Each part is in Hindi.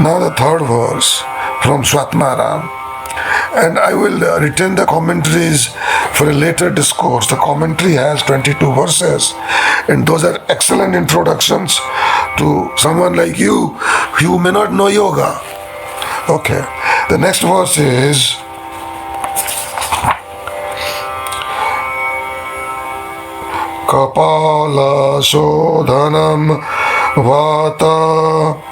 Now the third verse from Swatmaram, and I will retain the commentaries for a later discourse. The commentary has 22 verses, and those are excellent introductions to someone like you who may not know yoga. Okay, the next verse is Kapala Shodhanam Vata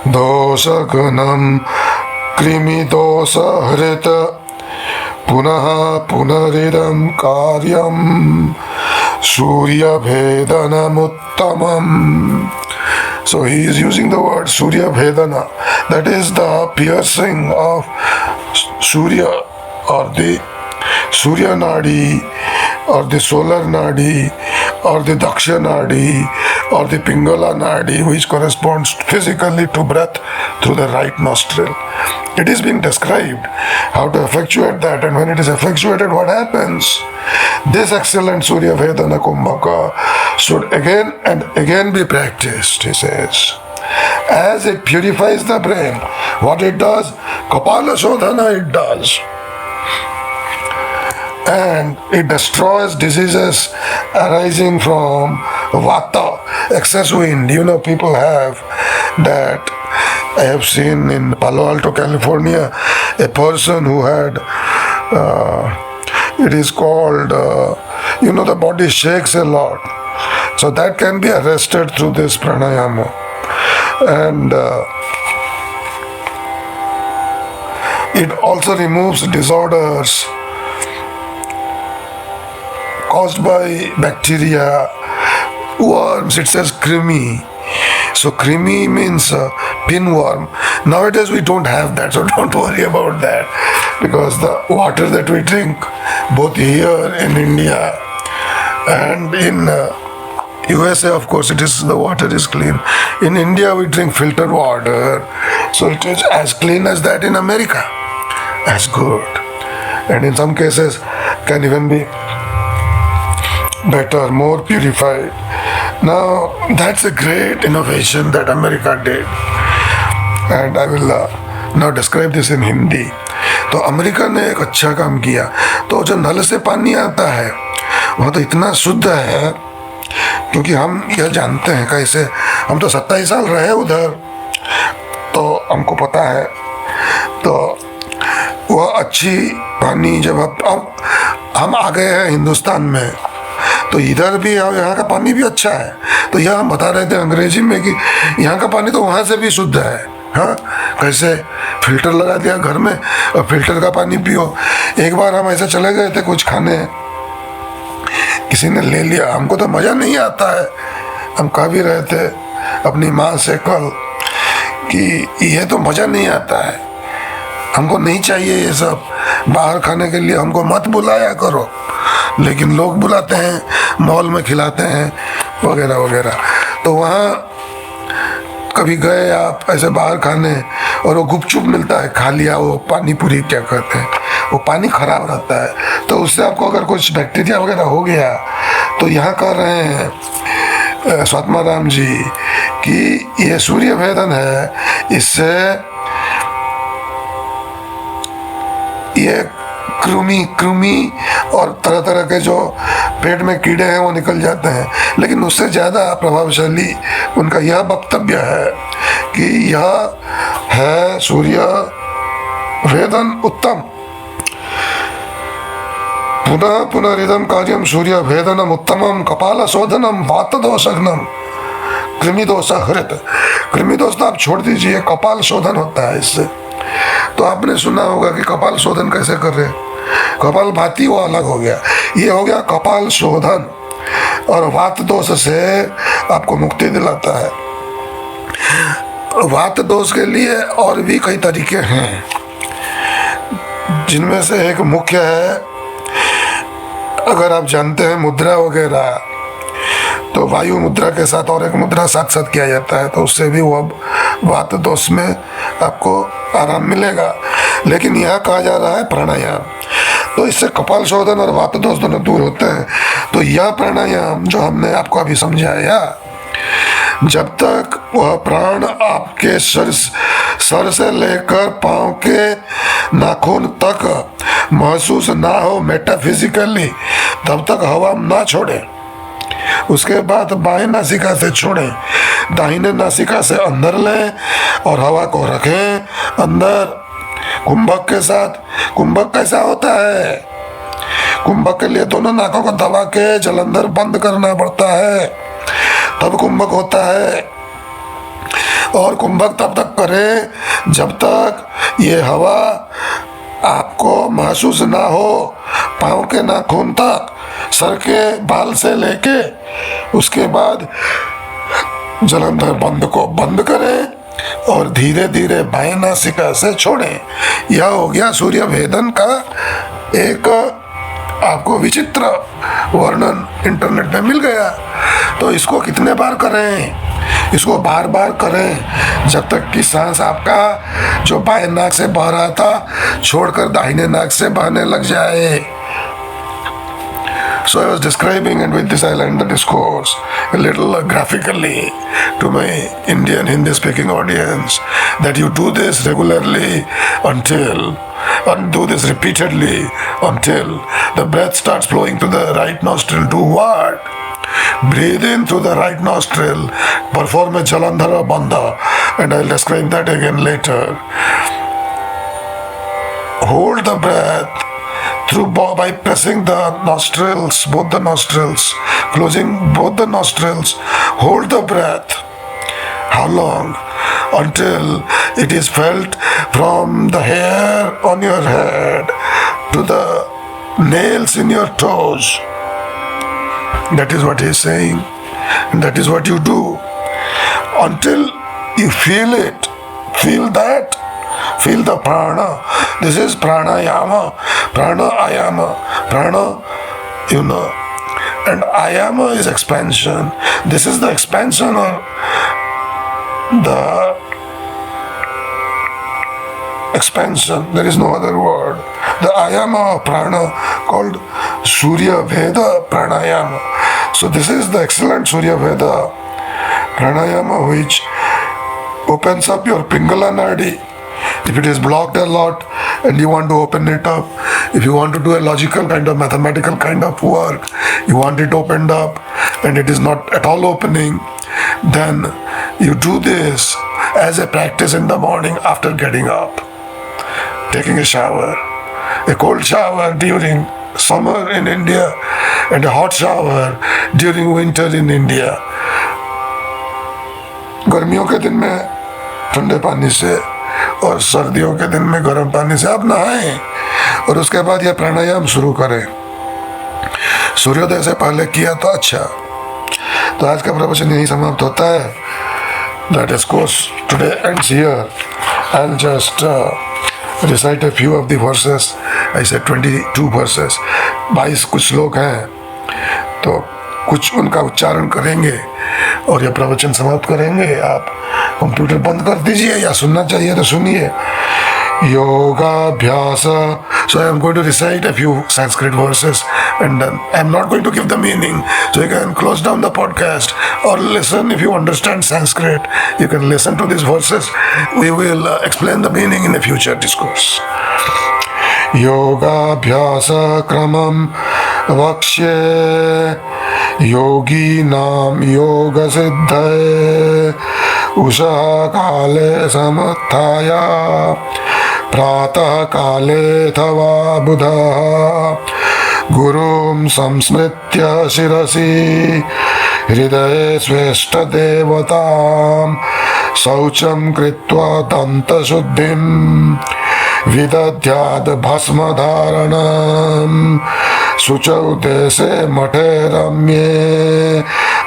Dosaganam Krimi Dosa Hrita Punaha Punaridam Karyam Surya Bhedanam Uttamam. So he is using the word Surya Bhedana, that is the piercing of Surya or the Surya Nadi or the solar Nadi or the Daksha Nadi or the Pingala Nadi, which corresponds physically to breath through the right nostril. It is being described how to effectuate that, and when it is effectuated, what happens? This excellent Surya Vedana Kumbhaka should again and again be practiced, he says. As it purifies the brain, what it does? Kapala Shodhana it does. And it destroys diseases arising from vata, excess wind. You know, people have that. I have seen in Palo Alto, California, a person who had, it is called, the body shakes a lot. So that can be arrested through this pranayama. And it also removes disorders caused by bacteria, worms. It says krimi. So krimi means pinworm. Nowadays we don't have that, so don't worry about that, because the water that we drink, both here in India and in USA, of course, the water is clean. In India we drink filtered water, so it is as clean as that in America, as good, and in some cases can even be better, more purified. Now that's a great innovation that America did, and I will now describe this in Hindi. तो अमेरिका ने एक अच्छा काम किया. तो जो नल से पानी आता है वह तो इतना शुद्ध है, क्योंकि हम यह जानते हैं कैसे, हम तो 27 साल रहे उधर, तो हमको पता है. तो वह अच्छी पानी जब अब हम आ गए हैं हिंदुस्तान में, तो इधर भी यहाँ का पानी भी अच्छा है. तो यह हम बता रहे थे अंग्रेजी में कि यहाँ का पानी तो वहाँ से भी शुद्ध है. हाँ, कैसे फिल्टर लगा दिया घर में और फिल्टर का पानी पियो. एक बार हम ऐसे चले गए थे कुछ खाने, किसी ने ले लिया, हमको तो मज़ा नहीं आता है. हम कह भी रहे थे अपनी माँ से कल कि ये तो मज़ा नहीं आता है, हमको नहीं चाहिए ये सब, बाहर खाने के लिए हमको मत बुलाया करो. लेकिन लोग बुलाते हैं, मॉल में खिलाते हैं वगैरह वगैरह. तो वहाँ कभी गए आप ऐसे बाहर खाने और वो गुपचुप मिलता है, खा लिया, वो पानी पूरी क्या कहते हैं, वो पानी खराब रहता है. तो उससे आपको अगर कुछ बैक्टीरिया वगैरह हो गया, तो यहाँ कह रहे हैं स्वात्माराम जी कि ये सूर्य भेदन है, इससे ये कृमि और तरह तरह के जो पेट में कीड़े हैं वो निकल जाते हैं. लेकिन उससे ज़्यादा प्रभावशाली उनका यह वक्तव्य है कि यह है सूर्य वेदन उत्तम. पुनः पुनरिदम कार्यम सूर्य भेदनम उत्तमम कपाल शोधनम वात दोषग्नम कृमि दोष हृत. कृमि दोष तो आप छोड़ दीजिए, कपाल शोधन होता है इससे. तो आपने सुना होगा कि कपाल शोधन कैसे कर रहे हैं. कपाल भाती वो अलग हो गया, ये हो गया कपाल शोधन, और वात दोष से आपको मुक्ति दिलाता है. वात दोष के लिए और भी कई तरीके हैं, जिनमें से एक मुख्य है, अगर आप जानते हैं मुद्रा वगैरह, तो वायु मुद्रा के साथ और एक मुद्रा साथ साथ किया जाता है, तो उससे भी वो वात दोष में आपको आराम मिलेगा. लेकिन यहाँ कहा जा रहा है प्राणायाम, तो इससे कपाल शोधन और वात दोष दोनों दूर होते हैं. तो यह प्राणायाम जो हमने आपको अभी समझाया, जब तक वह प्राण आपके सर से लेकर पांव के नाखून तक महसूस ना हो मेटाफिजिकली, तब तक हवा ना छोड़े। उसके बाद बाएं नासिका से छोड़ें, दाहिने नासिका से अंदर लें और हवा को रखें अंदर कुंभक के साथ। कुंभक कैसा होता है? कुंभक के लिए दोनों नाकों को दबा के जलंधर बंद करना पड़ता है, तब कुंभक होता है। और कुंभक तब तक करें जब तक ये हवा आपको महसूस ना हो पाँव के नाखून तक, सर के बाल से लेके। उसके बाद जलंधर बंद को बंद करें और धीरे धीरे बाएं नासिका से छोड़ें। यह हो गया सूर्य भेदन का एक आपको विचित्र वर्णन इंटरनेट में मिल गया। तो इसको कितने बार करें? इसको बार बार करें जब तक कि सांस आपका जो बाएं नाक से बह रहा था छोड़कर दाहिने नाक से बहने लग जाए। So I was describing, and with this I'll end the discourse a little graphically to my Indian Hindi-speaking audience, that you do this regularly and do this repeatedly until the breath starts flowing to the right nostril. Do what? Breathe in through the right nostril, perform a Jalandhara Bandha, and I'll describe that again later. Hold the breath by pressing the nostrils, both the nostrils, closing both the nostrils. Hold the breath. How long? Until it is felt from the hair on your head to the nails in your toes. That is what he is saying, and that is what you do until you feel it. Feel that. Feel the prana. This is pranayama. Prana ayama. Prana, you know. And ayama is expansion. This is the expansion or the expansion. There is no other word. The ayama of prana called Surya Veda pranayama. So this is the excellent Surya Veda pranayama which opens up your Pingala Nadi. If it is blocked a lot and you want to open it up, if you want to do a logical kind of mathematical kind of work, you want it opened up and it is not at all opening, then you do this as a practice in the morning after getting up, taking a shower, a cold shower during summer in India and a hot shower during winter in India. गर्मियों के दिन में ठंडे पानी से और सर्दियों के दिन में गर्म पानी से आप नहाएं और उसके बाद यह प्राणायाम शुरू करें। सूर्योदय से पहले किया तो अच्छा। तो आज का प्रवचन यही समाप्त होता है। That discourse today ends here. I'll just recite a few of the verses. I said 22 verses. 22 कुछ श्लोक हैं, तो कुछ उनका उच्चारण करेंगे और यह प्रवचन समाप्त करेंगे। आप कंप्यूटर बंद कर दीजिए या सुनना चाहिए तो सुनिए। योगाभ्यास. So I am going to recite a few Sanskrit verses and I am not going to give the meaning. So you can close down the podcast or listen. If you understand Sanskrit, you can listen to these verses. We will explain the meaning in a future discourse. योगाभ्यास क्रमं वक्ष्ये योगिनां योगसिद्धये उषः काले समुत्थाय प्रातः काले अथवा बुधः गुरुं संस्मृत्य शिरसि हृदये स्वेष्टदेवतां शौचं कृत्वा दन्तशुद्धिं विदध्यात् भस्मधारणं शुचौ देशे मठे रम्ये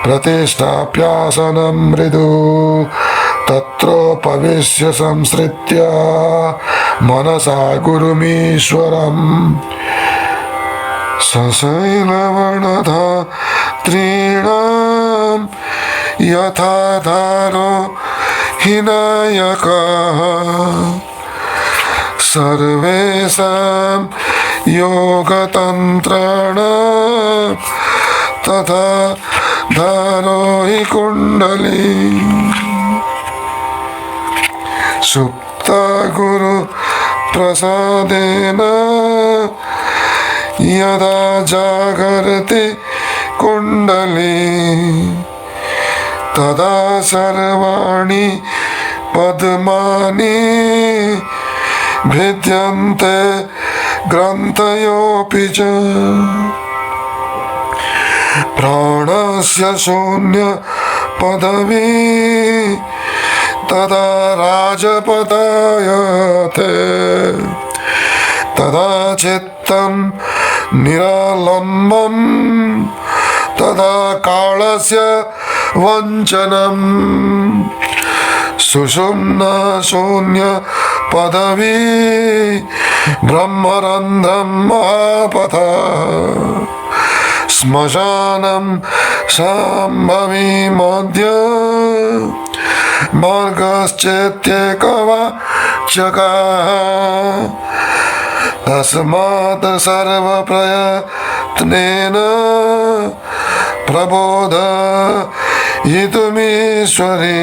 प्रतिष्ठाप्यासनं मृदु तत्रोपविश्य संसृत्य मनसा गुरुमीश्वरम् सशैलवर्णधात्रीणां यथा धारो हिनायकः सर्वेषां योगतन्त्राणां तथा धारोहि कुंडली सुप्त गुरु प्रसादेन यदा जागर्ति कुंडली तदा सर्वाणि पद्मानि भिद्यन्ते ग्रन्थयोऽपि च प्राणस्य शून्य पदवी तदा राजपदायते तदा चित्तं निरालम्बं तदा कालस्य वञ्चनम् सुषुम्ना शून्य पदवी ब्रह्मरन्ध्रं महापथा श्मशानं शाम्भवी मध्य मार्गश्चेत्येकवाचकः तस्मात् सर्वप्रयत्नेन प्रबोधयितुमीश्वरी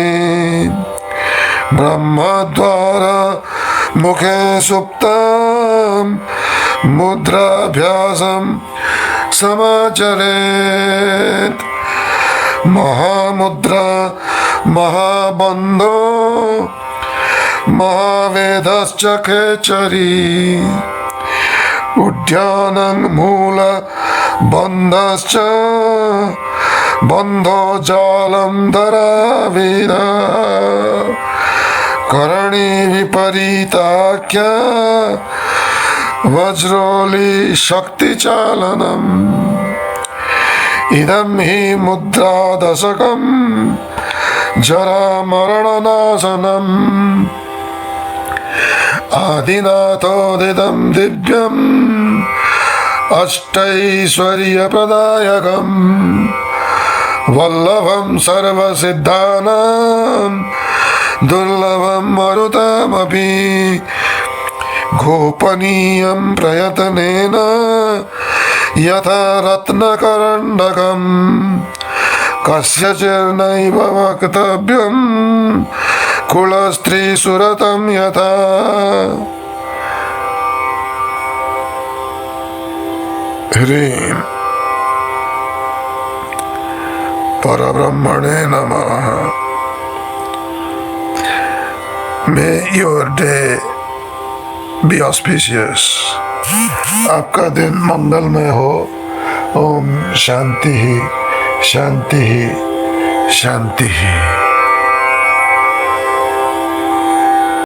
ब्रह्मद्वार मुखे सुप्तं मुद्राभ्यासं समाचरेत् महामुद्रा महाबन्धो महावेदश्च खेचरी उद्यानं मूलबन्धश्च बन्धो जालं धराविना करणी विपरीताख्या वज्रोली शक्तिचालनम् इदं हि मुद्रादशकम् जरामरणनाशनम् आदिनाथोदितं दिव्यम् अष्टैश्वर्यप्रदायकम् वल्लभं सर्वसिद्धानां दुर्लभं मरुतमपि गोपनीयं प्रयत्नेन यथा रत्नकरण्डकम् कस्यचिन्नैव वक्तव्यं कुलस्त्रीसुरतं यथा ह्रीं परब्रह्मणे नमः। May your day be auspicious. आपका दिन मंगलमय हो। ओम शांति ही शांति ही शांति ही।